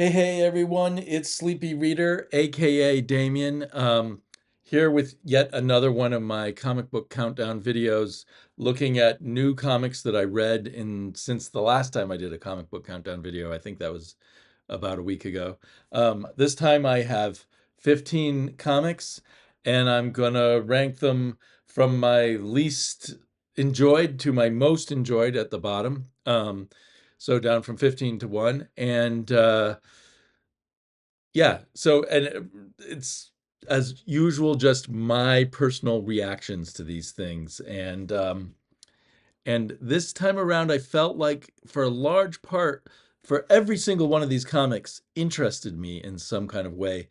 Hey everyone, it's Sleepy Reader, aka Damien, here with yet another one of my comic book countdown videos, looking at new comics that I read in since the last time I did a comic book countdown video. I think that was about a week ago. This time I have 15 comics, and I'm gonna rank them from my least enjoyed to my most enjoyed at the bottom. So down from 15 to 1. And yeah, so it's as usual just my personal reactions to these things. And this time around I felt like for a large part, for every single one of these comics interested me in some kind of way,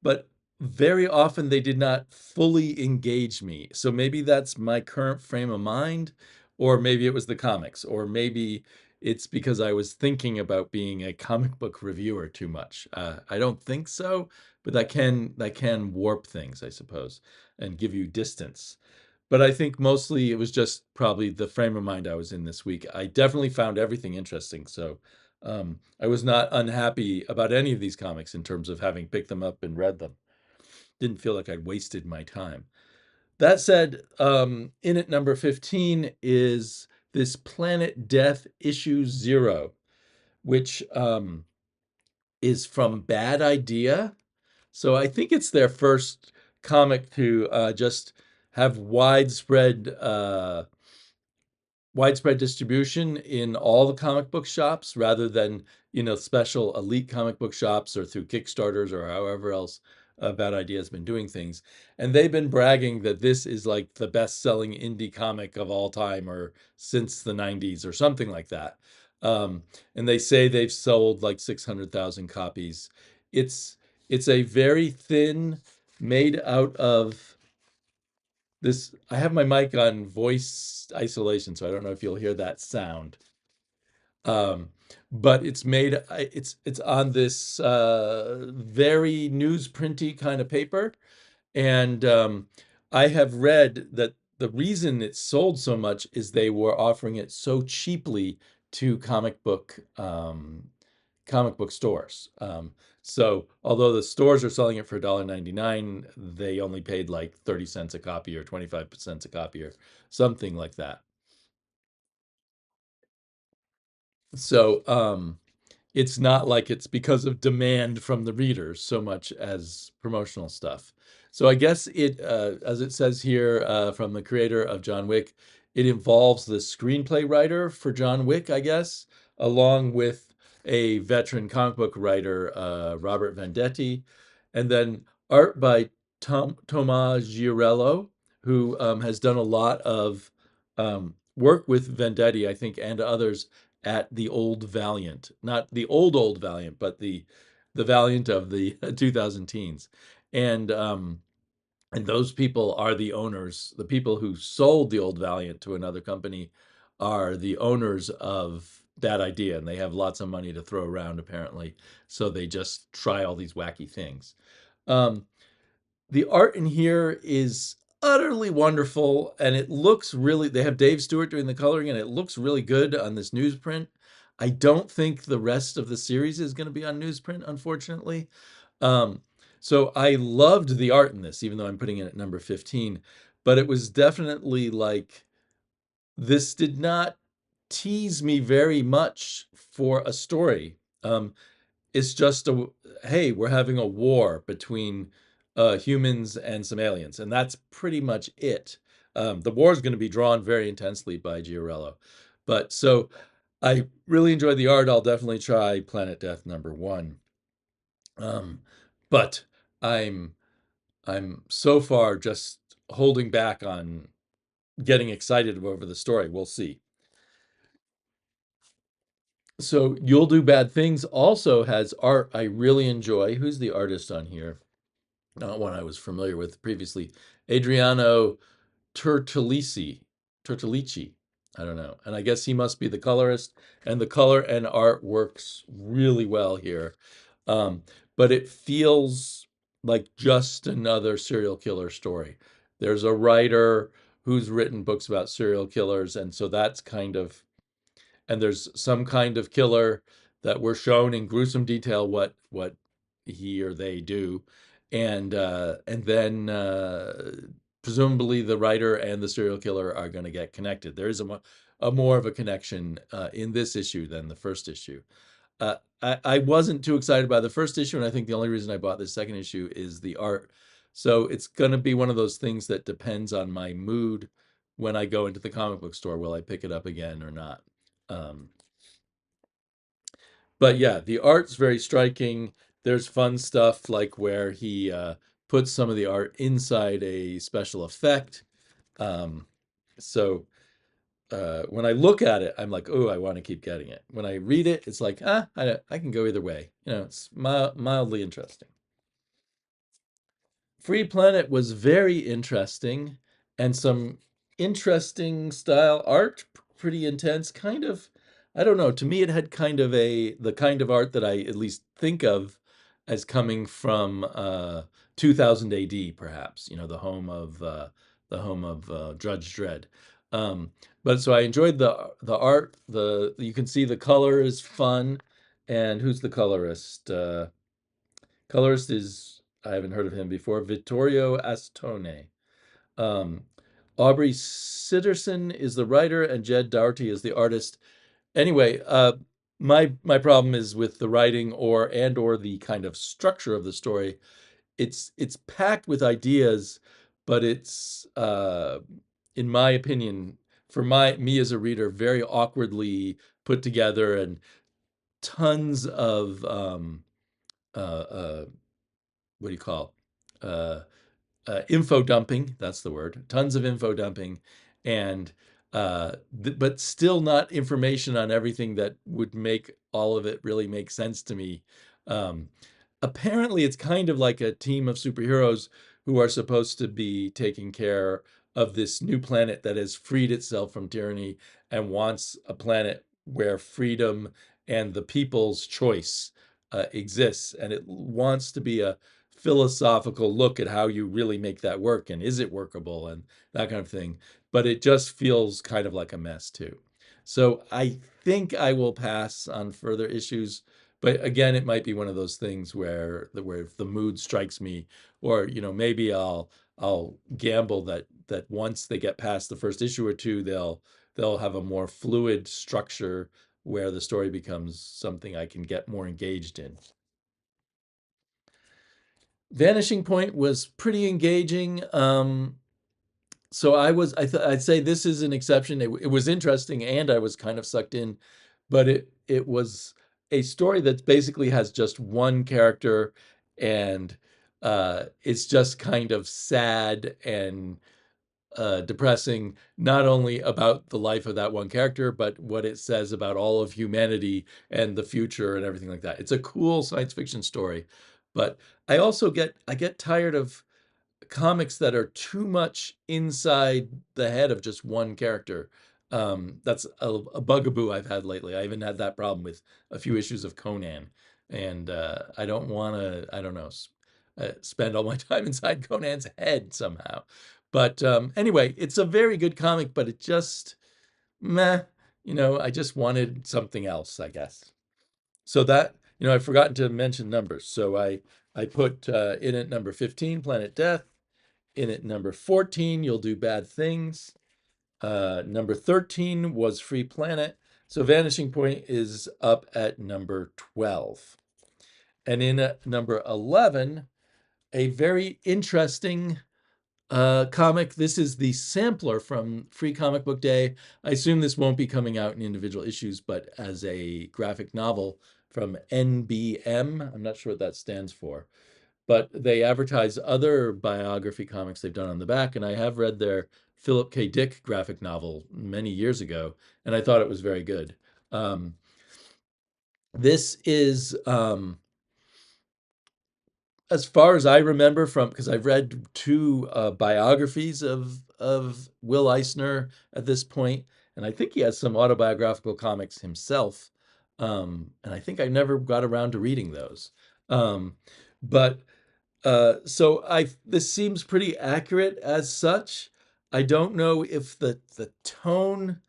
but very often they did not fully engage me. So maybe that's my current frame of mind, or maybe it was the comics, or maybe it's because I was thinking about being a comic book reviewer too much. I don't think so, but that can warp things, I suppose, and give you distance. But I think mostly it was just probably the frame of mind I was in this week. I definitely found everything interesting, so I was not unhappy about any of these comics in terms of having picked them up and read them. Didn't feel like I'd wasted my time. That said, in at number 15 is this Planet Death issue 0, which is from Bad Idea. So I think it's their first comic to just have widespread distribution in all the comic book shops rather than, special elite comic book shops or through Kickstarters or however else Bad Idea has been doing things. And they've been bragging that this is like the best-selling indie comic of all time or since the 90s or something like that. And they say they've sold like 600,000 copies. It's it's a very thin, made out of this. I have my mic on voice isolation, so I don't know if you'll hear that sound. Um, but it's on this very newsprinty kind of paper, and I have read that the reason it sold so much is they were offering it so cheaply to comic book stores. So although the stores are selling it for $1.99, they only paid like 30 cents a copy or 25 cents a copy or something like that. So it's not like it's because of demand from the readers so much as promotional stuff. So I guess as it says here, from the creator of John Wick, it involves the screenplay writer for John Wick, I guess, along with a veteran comic book writer, Robert Vendetti, and then art by Tomas Giorello, who has done a lot of work with Vendetti, I think, and others at the old Valiant, not the old Valiant, but the Valiant of the 2000 teens, and and those people are the owners. The people who sold the old Valiant to another company are the owners of Bad Idea, and they have lots of money to throw around apparently, so they just try all these wacky things. Um, the art in here is utterly wonderful, and it looks really, they have Dave Stewart doing the coloring, and it looks really good on this newsprint. I don't think the rest of the series is going to be on newsprint, unfortunately. Um, so I loved the art in this, even though I'm putting it at number 15. But it was definitely like, this did not tease me very much for a story. It's just hey, we're having a war between humans and some aliens, and that's pretty much it. The war is going to be drawn very intensely by Giorello, but so I really enjoyed the art. I'll definitely try Planet Death number 1. Um, but I'm I'm so far just holding back on getting excited over the story. We'll see. So You'll Do Bad Things also has art I really enjoy. Who's the artist on here? Not one I was familiar with previously. Adriano Turtolici. Turtolici. I don't know. And I guess he must be the colorist. And the color and art works really well here. Um, but it feels like just another serial killer story. There's a writer who's written books about serial killers, and so that's kind of, and there's some kind of killer that we're shown in gruesome detail what he or they do, and then presumably the writer and the serial killer are going to get connected. There is a more of a connection in this issue than the first issue. I wasn't too excited by the first issue, and I think the only reason I bought the second issue is the art. So it's going to be one of those things that depends on my mood when I go into the comic book store. Will I pick it up again or not? Um, but yeah, the art's very striking. There's fun stuff like where he puts some of the art inside a special effect. Um, so when I look at it, I'm like, oh, I want to keep getting it. When I read it, it's like, I can go either way. It's mildly interesting. Free Planet was very interesting, and some interesting style art, pretty intense, kind of, I don't know, to me it had kind of the kind of art that I at least think of as coming from 2000 AD, perhaps, the home of Judge Dredd. Um, but so I enjoyed the art. The You can see the color is fun, and who's the colorist? Colorist is, I haven't heard of him before, Vittorio Astone. Um, Aubrey Sitterson is the writer, and Jed Dougherty is the artist. Anyway, my problem is with the writing or the kind of structure of the story. It's packed with ideas, but it's in my opinion, for me as a reader, very awkwardly put together, and tons of uh, uh, what do you call uh, info dumping. That's the word. Tons of info dumping, and but still not information on everything that would make all of it really make sense to me. Um, Apparently, it's kind of like a team of superheroes who are supposed to be taking care of this new planet that has freed itself from tyranny and wants a planet where freedom and the people's choice exists. And it wants to be a philosophical look at how you really make that work and is it workable and that kind of thing. But it just feels kind of like a mess too. So I think I will pass on further issues, but again, it might be one of those things where if the mood strikes me, or maybe I'll gamble that once they get past the first issue or two, they'll have a more fluid structure where the story becomes something I can get more engaged in. Vanishing Point was pretty engaging. So I'd say this is an exception. It was interesting, and I was kind of sucked in, but it was a story that basically has just one character, and it's just kind of sad and depressing, not only about the life of that one character, but what it says about all of humanity and the future and everything like that. It's a cool science fiction story, but I get tired of comics that are too much inside the head of just one character. That's a bugaboo I've had lately. I even had that problem with a few issues of Conan, and I don't want to, I don't know, spend all my time inside Conan's head somehow. But anyway, it's a very good comic, but it just meh. I just wanted something else, I guess. So that, I've forgotten to mention numbers. So I put in at number 15, Planet Death. In at number 14, You'll Do Bad Things. Number 13 was Free Planet. So Vanishing Point is up at number 12. And in at number 11, a very interesting comic. This is the sampler from Free Comic Book Day. I assume this won't be coming out in individual issues, but as a graphic novel from NBM. I'm not sure what that stands for, but they advertise other biography comics they've done on the back, and I have read their Philip K. Dick graphic novel many years ago, and I thought it was very good. Um, this is, as far as I remember, from because I've read two biographies of Will Eisner at this point, and I think he has some autobiographical comics himself, and I think I never got around to reading those. Um, but so I this seems pretty accurate as such. I don't know if the tone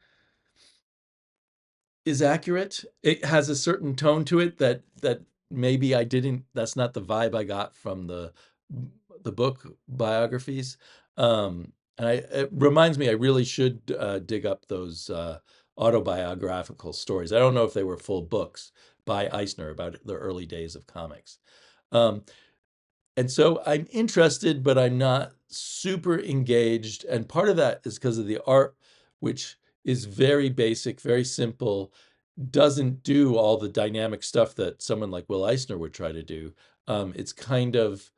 is accurate. It has a certain tone to it that maybe I didn't. That's not the vibe I got from the book biographies. And it reminds me, I really should dig up those autobiographical stories. I don't know if they were full books by Eisner about the early days of comics. Um, and so I'm interested, but I'm not super engaged. And part of that is because of the art, which is very basic, very simple, doesn't do all the dynamic stuff that someone like Will Eisner would try to do. It's kind of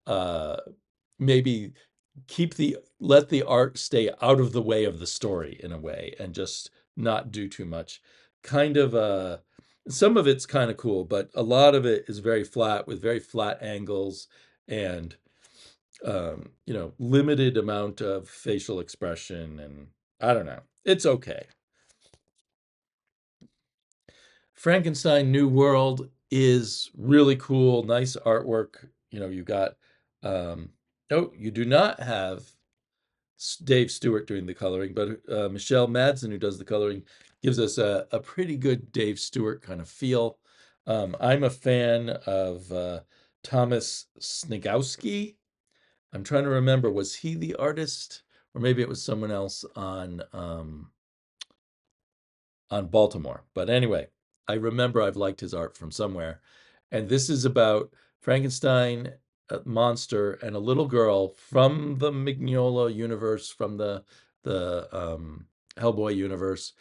uh, maybe let the art stay out of the way of the story in a way and just not do too much. Kind of some of it's kind of cool, but a lot of it is very flat with very flat angles and limited amount of facial expression, and I don't know. It's okay. Frankenstein New World is really cool, nice artwork. You got oh, you do not have Dave Stewart doing the coloring, but Michelle Madsen, who does the coloring, gives us a pretty good Dave Stewart kind of feel. I'm a fan of Thomas Snigowski. I'm trying to remember, was he the artist, or maybe it was someone else on Baltimore. But anyway, I remember I've liked his art from somewhere. And this is about Frankenstein, a monster, and a little girl from the Mignola universe, from the Hellboy universe.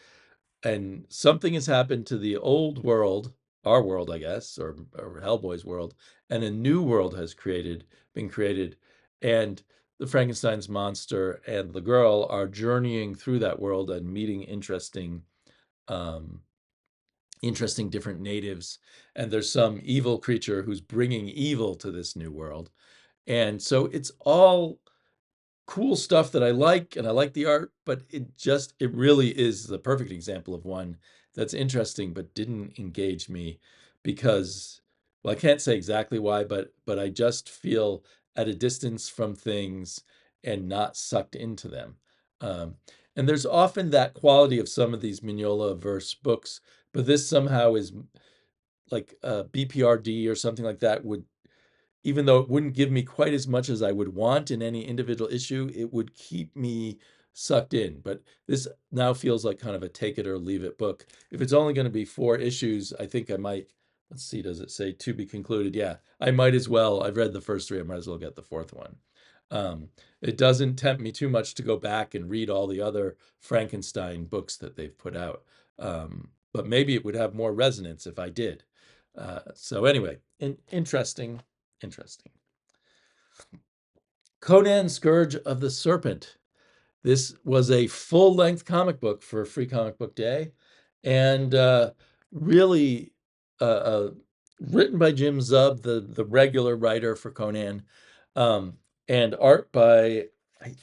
And something has happened to the old world, our world, I guess, or Hellboy's world, and a new world has been created. And the Frankenstein's monster and the girl are journeying through that world and meeting um, interesting different natives, and there's some evil creature who's bringing evil to this new world. And so it's all cool stuff that I like, and I like the art, but it really is the perfect example of one that's interesting but didn't engage me because, well, I can't say exactly why, but I just feel at a distance from things and not sucked into them. Um, and there's often that quality of some of these Mignola verse books, but this somehow is like BPRD or something like that would, even though it wouldn't give me quite as much as I would want in any individual issue, it would keep me sucked in. But this now feels like kind of a take it or leave it book. If it's only going to be 4 issues, I think I might, let's see, does it say to be concluded? Yeah, I might as well. I've read the first 3, I might as well get the 4th one. It doesn't tempt me too much to go back and read all the other Frankenstein books that they've put out. But maybe it would have more resonance if I did. So anyway, interesting. Conan Scourge of the Serpent. This was a full-length comic book for Free Comic Book Day, and really uh, uh, written by Jim Zub, the regular writer for Conan, um, and art by,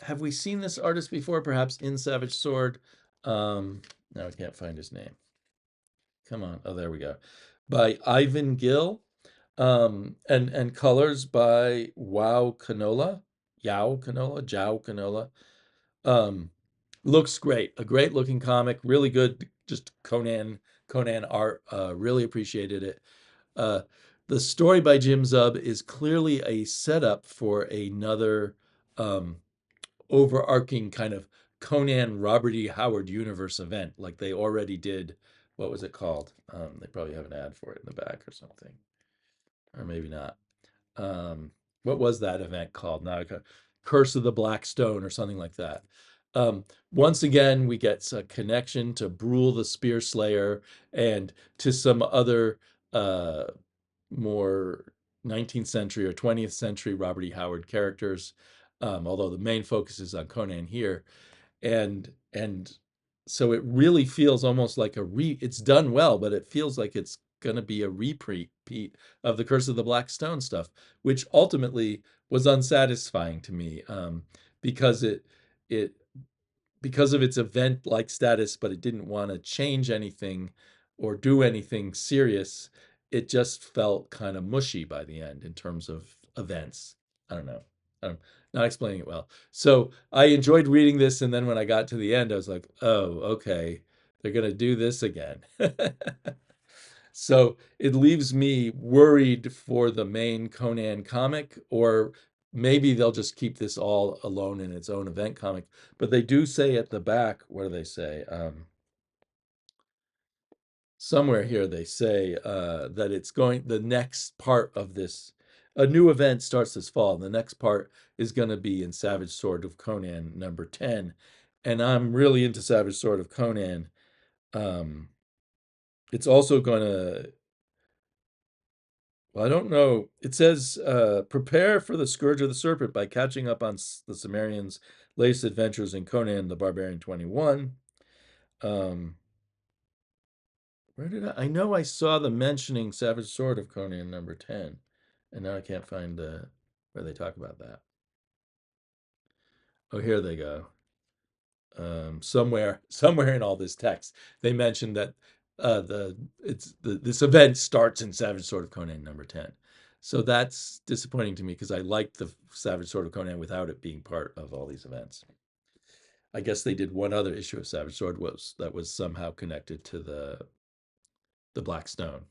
have we seen this artist before? Perhaps in Savage Sword. No, I can't find his name. Come on. Oh, there we go. By Ivan Gill. And colors by Yao Canola. Um, Looks great. A great looking comic, really good, just Conan art. Really appreciated it. Uh, the story by Jim Zub is clearly a setup for another um, overarching kind of Conan Robert E. Howard universe event, like they already did. What was it called? They probably have an ad for it in the back or something, or maybe not. um, what was that event called? Now, Curse of the Black Stone or something like that. Once again, we get a connection to Brule the Spear Slayer and to some other uh, more 19th century or 20th century Robert E. Howard characters, although the main focus is on Conan here. And so it really feels almost like it's done well, but it feels like it's going to be a repeat of the Curse of the Black Stone stuff, which ultimately was unsatisfying to me, because it because of its event like status, but it didn't want to change anything or do anything serious. It just felt kind of mushy by the end in terms of events. I don't know. I'm not explaining it well. So I enjoyed reading this, and then when I got to the end, I was like, oh, okay. they're going to do this again. So it leaves me worried for the main Conan comic, or maybe they'll just keep this all alone in its own event comic. But they do say at the back, what do they say? Somewhere here they say that it's going, the next part of this, a new event starts this fall. And the next part is going to be in Savage Sword of Conan number 10. And I'm really into Savage Sword of Conan. It's also going to, well, I don't know. It says, prepare for the Scourge of the Serpent by catching up on the Cimmerian's latest adventures in Conan the Barbarian 21. Where did I know I saw them mentioning Savage Sword of Conan number 10, and now I can't find where they talk about that. Oh, here they go. Somewhere in all this text, they mentioned that this event starts in Savage Sword of Conan number 10. So that's disappointing to me because I liked the Savage Sword of Conan without it being part of all these events. I guess they did one other issue of Savage Sword that was somehow connected to the Black Stone.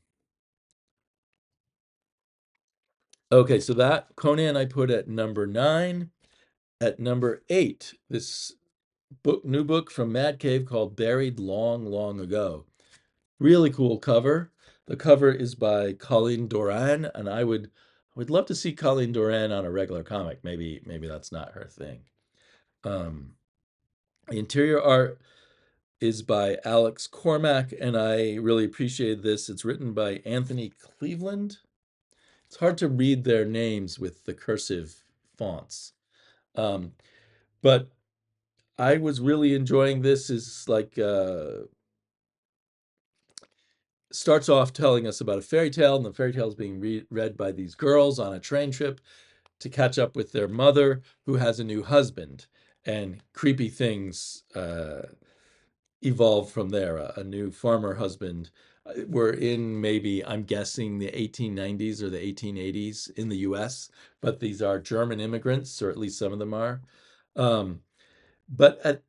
Okay, so that Conan I put at number 9. At number 8, this new book from Mad Cave called Buried Long, Long Ago. Really cool cover. The cover is by Colleen Doran, and I would love to see Colleen Doran on a regular comic. Maybe that's not her thing. The interior art is by Alex Cormack, and I really appreciated this. It's written by Anthony Cleveland. It's hard to read their names with the cursive fonts. But I was really enjoying this. Is like starts off telling us about a fairy tale, and the fairy tale is being read by these girls on a train trip to catch up with their mother, who has a new husband, and creepy things evolve from there. A new farmer husband. We're in, maybe, I'm guessing, the 1890s or the 1880s in the US, but these are German immigrants, or at least some of them are. But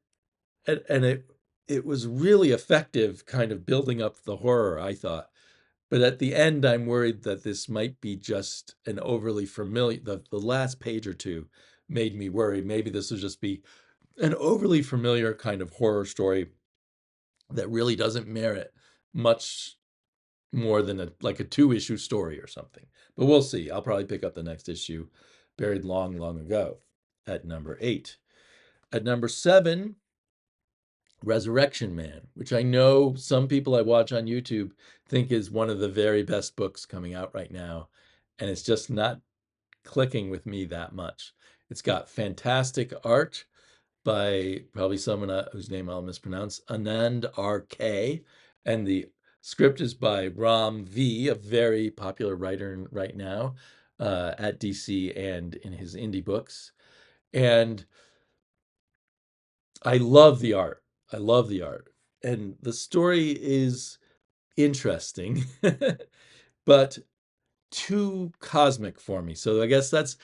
it was really effective, kind of building up the horror, I thought. But at the end, I'm worried that this might be just an overly familiar, the last page or two made me worry. Maybe this will just be an overly familiar kind of horror story that really doesn't merit much more than like a 2-issue story or something. But we'll see. I'll probably pick up the next issue, Buried Long, Long Ago, at number 8. At number 7, Resurrection Man, which I know some people I watch on YouTube think is one of the very best books coming out right now, and it's just not clicking with me that much. It's got fantastic art by probably someone whose name I'll mispronounce, Anand R.K., and the script is by Ram V, a very popular writer right now at DC and in his indie books. And I love the art. I love the art. And the story is interesting, but too cosmic for me. So I guess that's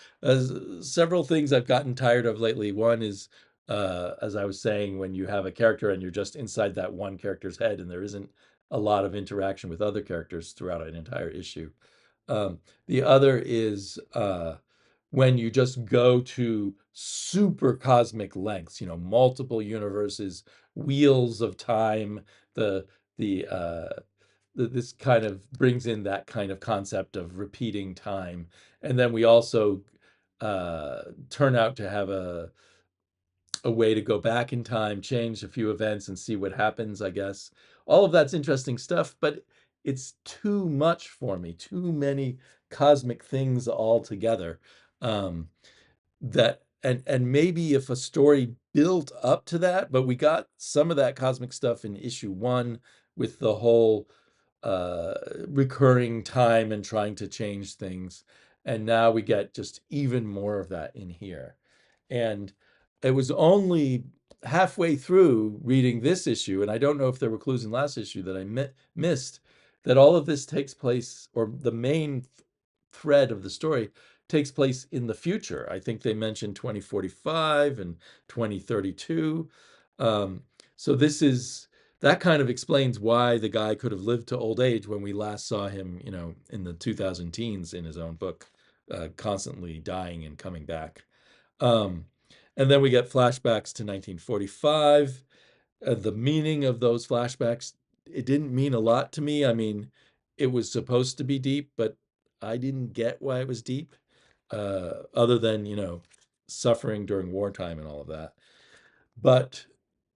several things I've gotten tired of lately. One is, as I was saying, when you have a character and you're just inside that one character's head and there isn't a lot of interaction with other characters throughout an entire issue. The other is when you just go to super cosmic lengths, multiple universes, wheels of time, the this kind of brings in that kind of concept of repeating time. And then we also turn out to have a way to go back in time, change a few events, and see what happens, I guess. All of that's interesting stuff, but it's too much for me, too many cosmic things all together. Um, that and maybe if a story built up to that, but we got some of that cosmic stuff in issue 1 with the whole recurring time and trying to change things, and now we get just even more of that in here. And it was only halfway through reading this issue, and I don't know if there were clues in last issue that I missed, that all of this takes place, or the main thread of the story takes place in the future. I think they mentioned 2045 and 2032. So this is that kind of explains why the guy could have lived to old age when we last saw him, in the 2000 teens in his own book, constantly dying and coming back. Um, and then we get flashbacks to 1945. The meaning of those flashbacks, it didn't mean a lot to me. I mean, it was supposed to be deep, but I didn't get why it was deep, other than, suffering during wartime and all of that. But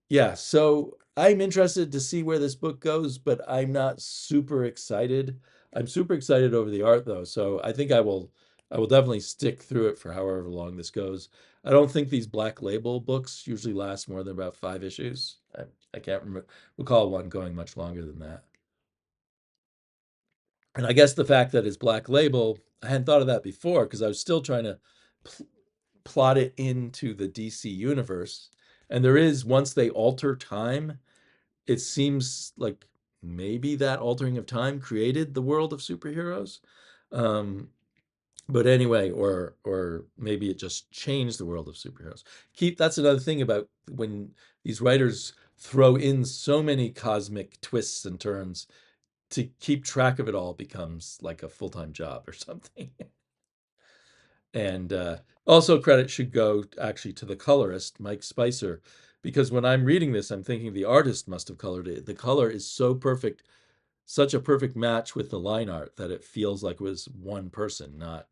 yeah, so I'm interested to see where this book goes, but I'm not super excited. I'm super excited over the art though, so I think I will definitely stick through it for however long this goes. I don't think these Black Label books usually last more than about 5 issues. I can't recall one going much longer than that. And I guess the fact that it's Black Label, I hadn't thought of that before because I was still trying to pl- plot it into the DC universe. And there is, once they alter time, it seems like maybe that altering of time created the world of superheroes. Um, but anyway, or maybe it just changed the world of superheroes. That's another thing about when these writers throw in so many cosmic twists and turns, to keep track of it all becomes like a full-time job or something. And also credit should go actually to the colorist, Mike Spicer, because when I'm reading this, I'm thinking the artist must have colored it. The color is so perfect, such a perfect match with the line art that it feels like it was one person, not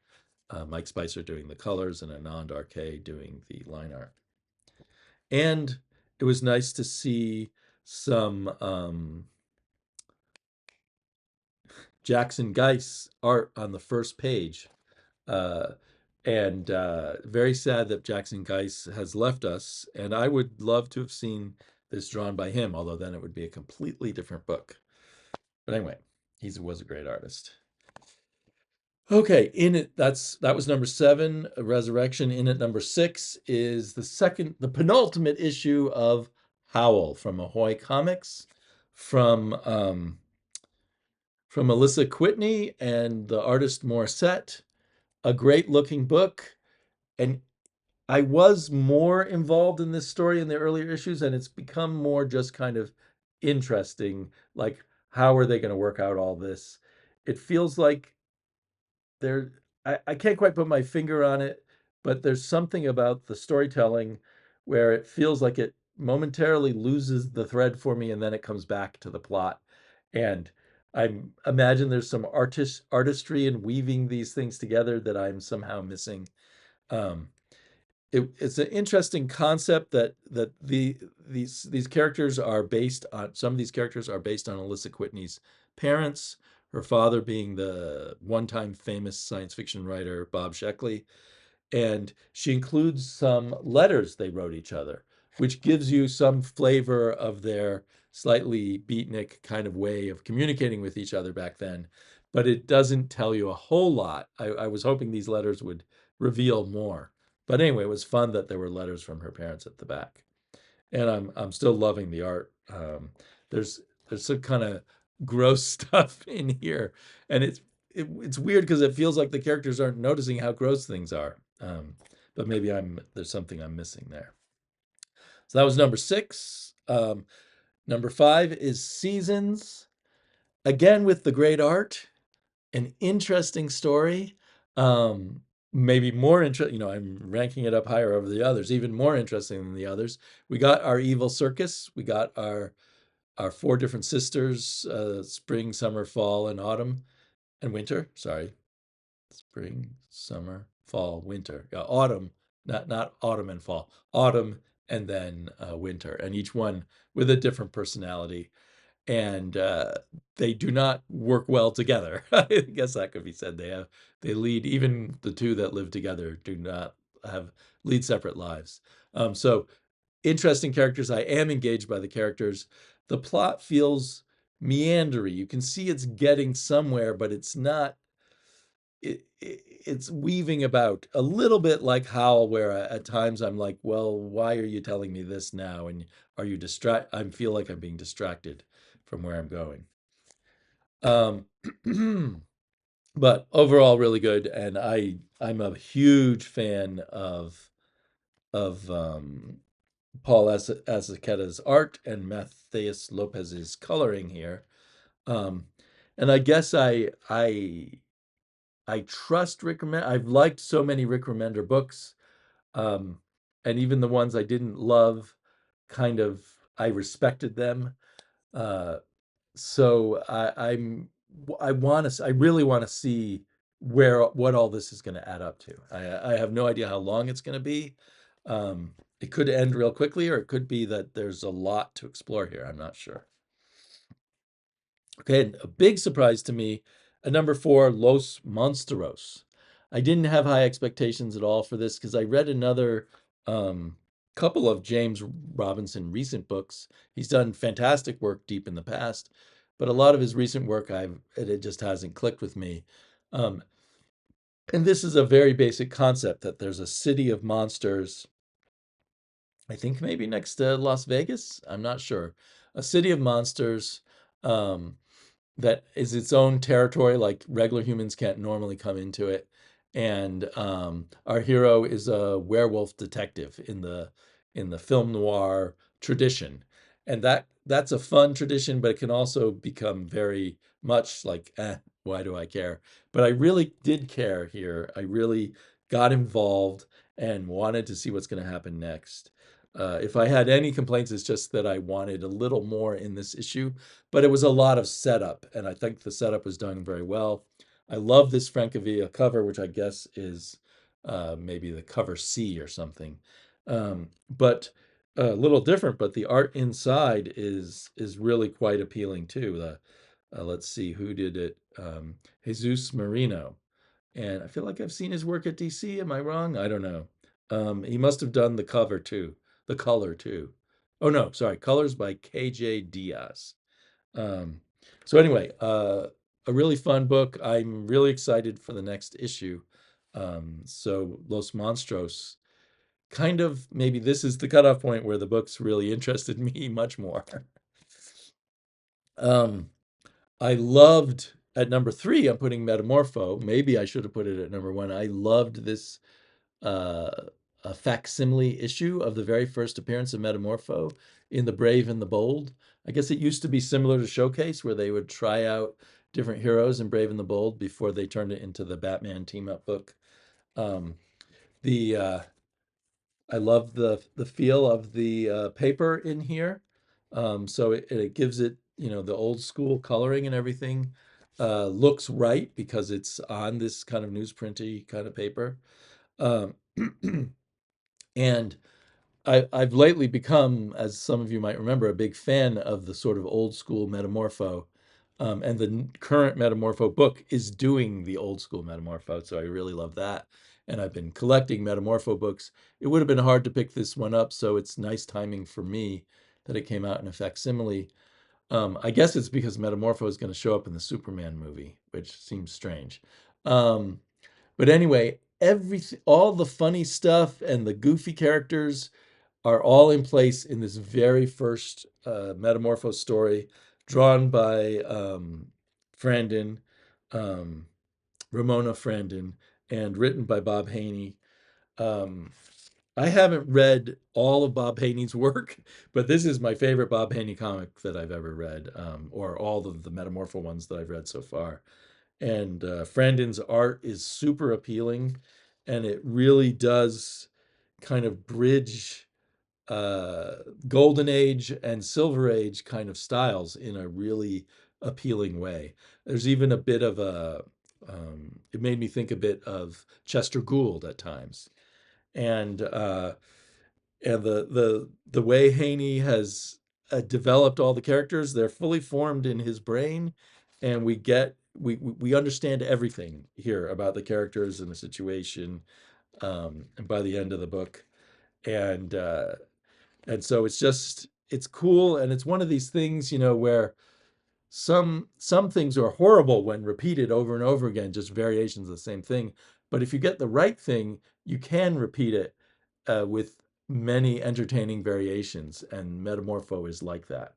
Mike Spicer doing the colors and Anand RK doing the line art. And it was nice to see some Jackson Geiss art on the first page. Uh, and very sad that Jackson Geiss has left us. And I would love to have seen this drawn by him, although then it would be a completely different book. But anyway, he was a great artist. Okay, in it, that was number 7, Resurrection. In at number 6 is the penultimate issue of Howl from Ahoy Comics, from Melissa Whitney and the artist Morissette. A great looking book, and I was more involved in this story in the earlier issues, and it's become more just kind of interesting. Like, how are they going to work out all this? It feels like there, I can't quite put my finger on it, but there's something about the storytelling where it feels like it momentarily loses the thread for me and then it comes back to the plot. And I imagine there's some artistry in weaving these things together that I'm somehow missing. Um, it's an interesting concept that these characters are based on, some of these characters are based on Alyssa Whitney's parents, her father being the one-time famous science fiction writer Bob Sheckley, and she includes some letters they wrote each other, which gives you some flavor of their slightly beatnik kind of way of communicating with each other back then, but it doesn't tell you a whole lot. I was hoping these letters would reveal more. But anyway, it was fun that there were letters from her parents at the back. And I'm still loving the art. There's there's some kind of gross stuff in here, and it's weird because it feels like the characters aren't noticing how gross things are. But maybe there's something I'm missing there. So that was number 6. Number 5 is Seasons, again with the great art, an interesting story. Um, Maybe more interesting, I'm ranking it up higher over the others, even more interesting than the others. We got our evil circus. We got our 4 different sisters, spring, summer, fall, and autumn and winter. Sorry, spring, summer, fall, winter. Yeah, autumn, not autumn and fall. Autumn and then winter, and each one with a different personality, and they do not work well together. I guess that could be said. They lead, even the 2 that live together do not lead separate lives. So interesting characters. I am engaged by the characters. The plot feels meandery. You can see it's getting somewhere, but it's not. It's weaving about a little bit like Howl, where at times I'm like, well, why are you telling me this now? And are you I feel like I'm being distracted from where I'm going. Um, but overall, really good. And I'm a huge fan of Paul Azuqueta's art and Matthias Lopez's coloring here. Um, and I guess I trust Rick Remender. I've liked so many Rick Remender books, um, and even the ones I didn't love, kind of I respected them. Uh, so I want to I really want to see where what all this is going to add up to. I have no idea how long it's going to be. It could end real quickly, or it could be that there's a lot to explore here. I'm not sure. Okay, and a big surprise to me, number four, Los Monsteros. I didn't have high expectations at all for this because I read another um, couple of James Robinson recent books. He's done fantastic work deep in the past, but a lot of his recent work, it just hasn't clicked with me. Um, and this is a very basic concept that there's a city of monsters. I think maybe next to Las Vegas. I'm not sure. A city of monsters. Um, that is its own territory, like regular humans can't normally come into it. And our hero is a werewolf detective in the film noir tradition, and that's a fun tradition, but it can also become very much like, why do I care? But I really did care here. I really got involved and wanted to see what's going to happen next. If I had any complaints, it's just that I wanted a little more in this issue, but it was a lot of setup, and I think the setup was done very well. I love this Francavilla cover, which I guess is maybe the cover C or something, but a little different. But the art inside is really quite appealing too. Let's see who did it. Jesus Marino, and I feel like I've seen his work at DC. Am I wrong? I don't know. He must have done the cover too, the color too. Oh no, sorry, colors by KJ Diaz. Um, so anyway, a really fun book. I'm really excited for the next issue. So Los Monstros, kind of maybe this is the cutoff point where the book's really interested me much more. um, I loved at number three, I'm putting Metamorpho. Maybe I should have put it at number one. I loved this uh, a facsimile issue of the very first appearance of Metamorpho in The Brave and the Bold. I guess it used to be similar to Showcase, where they would try out different heroes in Brave and the Bold before they turned it into the Batman team up book. Um, the I love the feel of the paper in here. So it gives it, the old school coloring and everything. Looks right because it's on this kind of newsprinty kind of paper. Um, and I've lately become, as some of you might remember, a big fan of the sort of old school Metamorpho. And the current Metamorpho book is doing the old school Metamorpho. So I really love that. And I've been collecting Metamorpho books. It would have been hard to pick this one up. So it's nice timing for me that it came out in a facsimile. I guess it's because Metamorpho is going to show up in the Superman movie, which seems strange. Um, but anyway, all the funny stuff and the goofy characters are all in place in this very first Metamorpho story, drawn by Frandon, um, Ramona Frandon, and written by Bob Haney. Um, I haven't read all of Bob Haney's work, but this is my favorite Bob Haney comic that I've ever read, or all of the Metamorpho ones that I've read so far. And Frandon's art is super appealing, and it really does kind of bridge uh, golden age and silver age kind of styles in a really appealing way. There's even a bit of it made me think a bit of Chester Gould at times. And the way Haney has developed all the characters, they're fully formed in his brain, and we understand everything here about the characters and the situation. And by the end of the book, and so it's cool, and it's one of these things, where some things are horrible when repeated over and over again, just variations of the same thing. But if you get the right thing, you can repeat it with many entertaining variations, and Metamorpho is like that,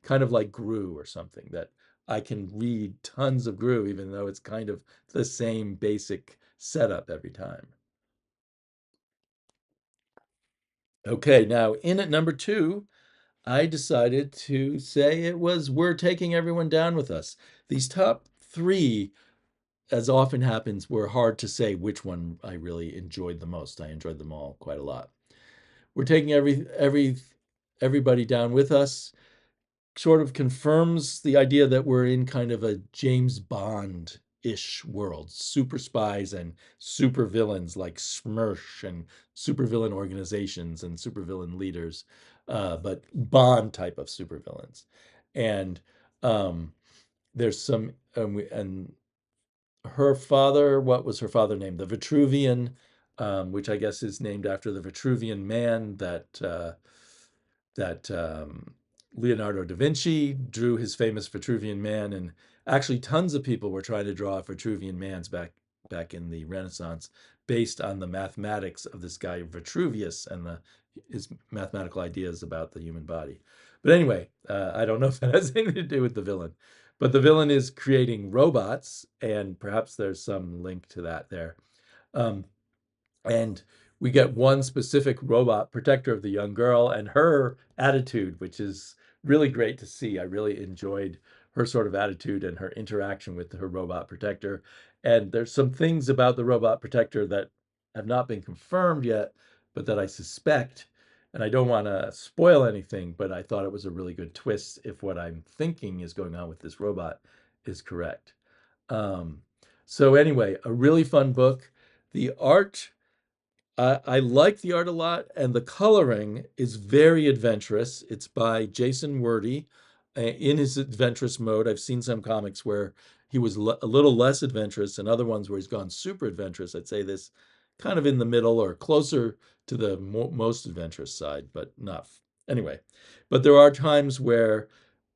kind of like Gru or something, that I can read tons of Gru even though it's kind of the same basic setup every time. Okay, now in at number two, I decided to say it was We're Taking Everyone Down with Us. These top three, as often happens, were hard to say which one I really enjoyed the most. I enjoyed them all quite a lot. We're taking everybody down with us. Sort of confirms the idea that we're in kind of a James Bond-ish world. Super spies and super villains like Smersh and supervillain organizations and supervillain leaders, but Bond type of supervillains. And um, there's some, and her father, what was her father named? The Vitruvian, which I guess is named after the Vitruvian Man that Leonardo da Vinci drew his famous Vitruvian Man, and actually tons of people were trying to draw Vitruvian Mans back in the Renaissance, based on the mathematics of this guy Vitruvius and his mathematical ideas about the human body. But anyway, I don't know if that has anything to do with the villain, but the villain is creating robots, and perhaps there's some link to that there. Um, and we get one specific robot protector of the young girl and her attitude, which is really great to see. I really enjoyed her sort of attitude and her interaction with her robot protector. And there's some things about the robot protector that have not been confirmed yet, but that I suspect. And I don't want to spoil anything, but I thought it was a really good twist if what I'm thinking is going on with this robot is correct. Um, so anyway, a really fun book. The art, I like the art a lot, and the coloring is very adventurous. It's by Jason Wordie. In his adventurous mode, I've seen some comics where he was a little less adventurous, and other ones where he's gone super adventurous. I'd say this kind of in the middle or closer to the most adventurous side, but not. Anyway, but there are times where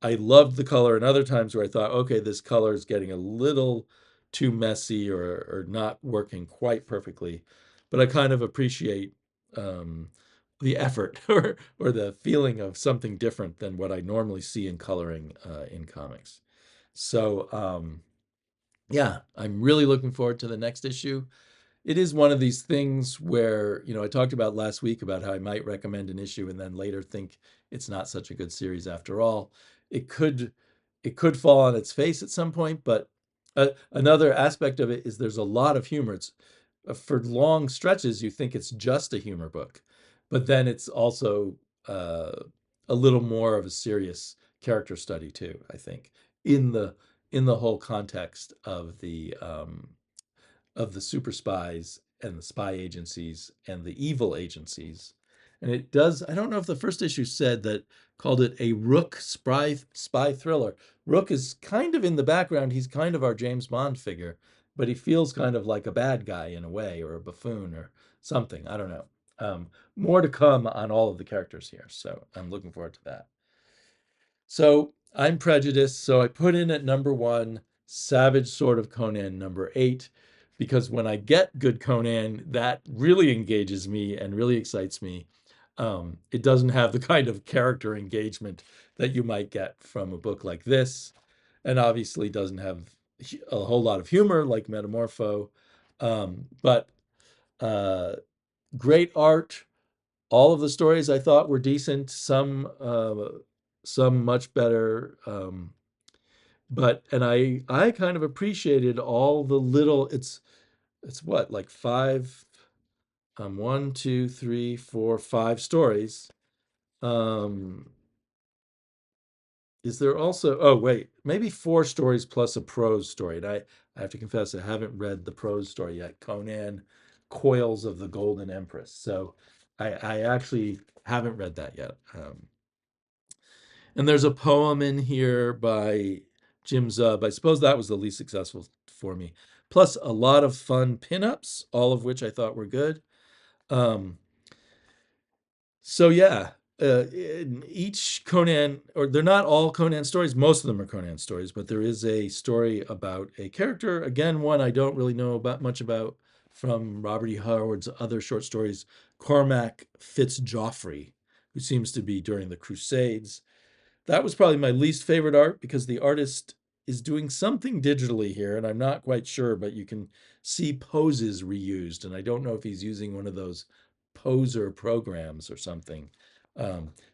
I loved the color, and other times where I thought, okay, this color is getting a little too messy or not working quite perfectly, but I kind of appreciate um, the effort or the feeling of something different than what I normally see in coloring in comics. So yeah, I'm really looking forward to the next issue. It is one of these things where, I talked about last week about how I might recommend an issue and then later think it's not such a good series after all. It could it could fall on its face at some point, but another aspect of it is there's a lot of humor. It's for long stretches you think it's just a humor book, but then it's also uh, a little more of a serious character study too, I think, in the whole context of the super spies and the spy agencies and the evil agencies. And it does, I don't know if the first issue said that, called it a Rook spy thriller. Rook is kind of in the background. He's kind of our James Bond figure, but he feels kind of like a bad guy in a way, or a buffoon or something. I don't know. More to come on all of the characters here. So I'm looking forward to that. So I'm prejudiced. So I put in at number one, Savage Sword of Conan, number eight, because when I get good Conan, that really engages me and really excites me. It doesn't have the kind of character engagement that you might get from a book like this, and obviously doesn't have a whole lot of humor like Metamorpho, but uh, great art. All of the stories I thought were decent. Some much better. But and I kind of appreciated all the little. It's what, like five, one, two, three, four, five stories. Um, is there also? Oh wait, maybe four stories plus a prose story. And I have to confess I haven't read the prose story yet. Conan, Coils of the Golden Empress. So I actually haven't read that yet. And there's a poem in here by Jim Zub. I suppose that was the least successful for me. Plus a lot of fun pinups, all of which I thought were good. Um, so yeah, in each Conan, or they're not all Conan stories. Most of them are Conan stories, but there is a story about a character. Again, one I don't really know about much about from Robert E. Howard's other short stories. Cormac Fitzjoffrey, who seems to be during the Crusades. That was probably my least favorite art because the artist is doing something digitally here, and I'm not quite sure, but you can see poses reused, and I don't know if he's using one of those poser programs or something,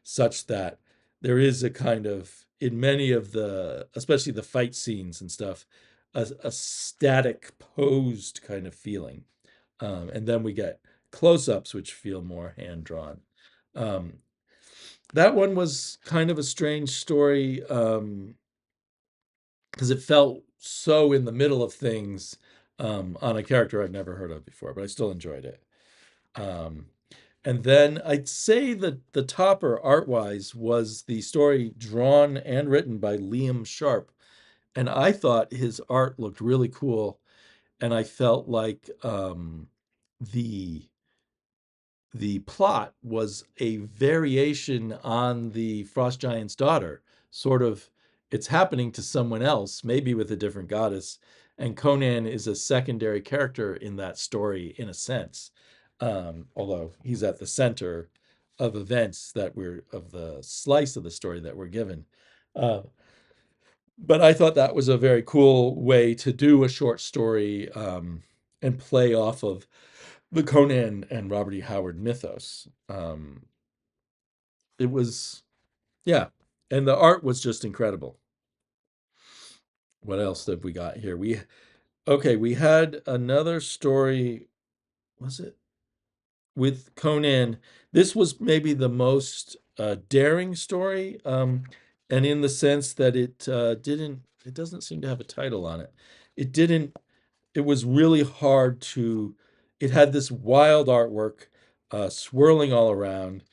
such that there is a kind of, in many of the, especially the fight scenes and stuff, a static posed kind of feeling. And then we get close-ups which feel more hand drawn. Um, that one was kind of a strange story, because it felt so in the middle of things, on a character I'd never heard of before, but I still enjoyed it. Um, and then I'd say that the topper art-wise was the story drawn and written by Liam Sharp. And I thought his art looked really cool. And I felt like the the plot was a variation on the Frost Giant's daughter. Sort of, it's happening to someone else, maybe with a different goddess, and Conan is a secondary character in that story in a sense, although he's at the center of events that we're of the slice of the story that we're given. Uh, but I thought that was a very cool way to do a short story, and play off of the Conan and Robert E. Howard mythos. It was, yeah, and the art was just incredible. What else have we got here? We had another story. Was it with Conan? This was maybe the most daring story, and in the sense that it doesn't seem to have a title on it. It didn't it was really hard to it had this wild artwork, swirling all around,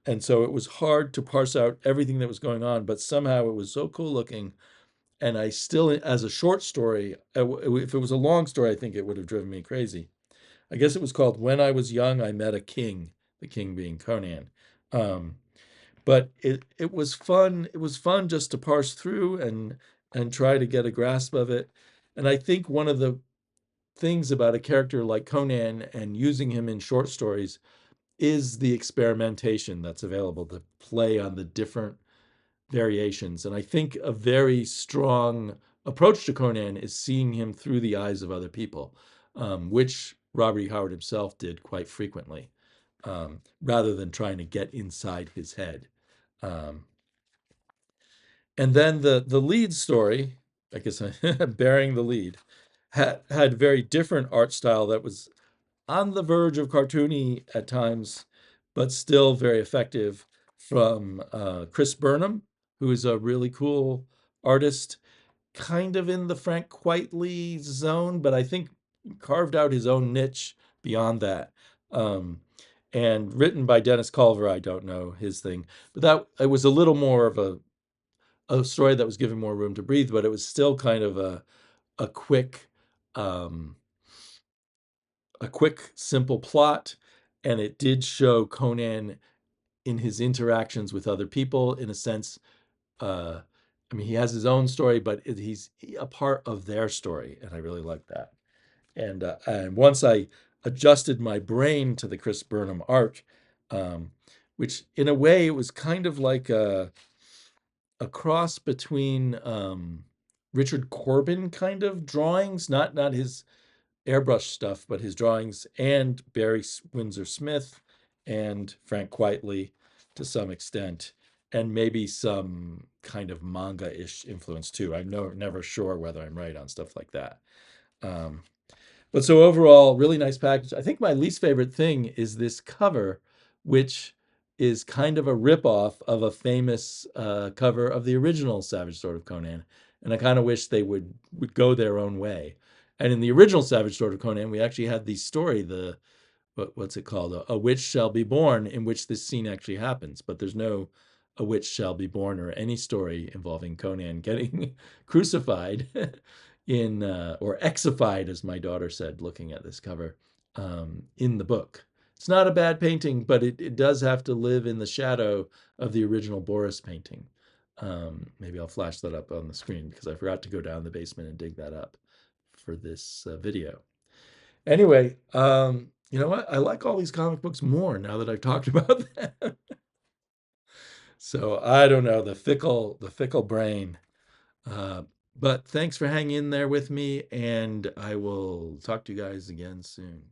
and so it was hard to parse out everything that was going on, but somehow it was so cool looking, and I still, as a short story, if it was a long story, I think it would have driven me crazy. I guess it was called When I Was Young, I Met a King, the king being Conan. Um, but it was fun. It was fun just to parse through and try to get a grasp of it. And I think one of the things about a character like Conan and using him in short stories is the experimentation that's available to play on the different variations. And I think a very strong approach to Conan is seeing him through the eyes of other people, which Robert E. Howard himself did quite frequently, rather than trying to get inside his head. Um, and then the lead story, I guess bearing the lead, had very different art style that was on the verge of cartoony at times, but still very effective, from Chris Burnham, who is a really cool artist, kind of in the Frank Quitely zone, but I think carved out his own niche beyond that. Um, and written by Dennis Culver, I don't know his thing, but that it was a little more of a story that was given more room to breathe, but it was still kind of a quick um, a quick, simple plot, and it did show Conan in his interactions with other people. In a sense, uh, I mean, he has his own story, but he's a part of their story, and I really like that. And once I adjusted my brain to the Chris Burnham art, um, which in a way it was kind of like a cross between Richard Corbin kind of drawings, not his airbrush stuff, but his drawings, and Barry Windsor Smith and Frank Quitely to some extent, and maybe some kind of manga-ish influence too. I'm never sure whether I'm right on stuff like that. Um, but so overall, really nice package. I think my least favorite thing is this cover, which is kind of a ripoff of a famous cover of the original Savage Sword of Conan. And I kind of wish they would go their own way. And in the original Savage Sword of Conan, we actually had the story, what's it called? A Witch Shall Be Born, in which this scene actually happens. But there's no A Witch Shall Be Born or any story involving Conan getting crucified or exified, as my daughter said, looking at this cover, in the book. It's not a bad painting, but it does have to live in the shadow of the original Boris painting. Maybe I'll flash that up on the screen because I forgot to go down the basement and dig that up for this video. Anyway, you know what? I like all these comic books more now that I've talked about them. So I don't know, the fickle brain. Uh, but thanks for hanging in there with me, and I will talk to you guys again soon.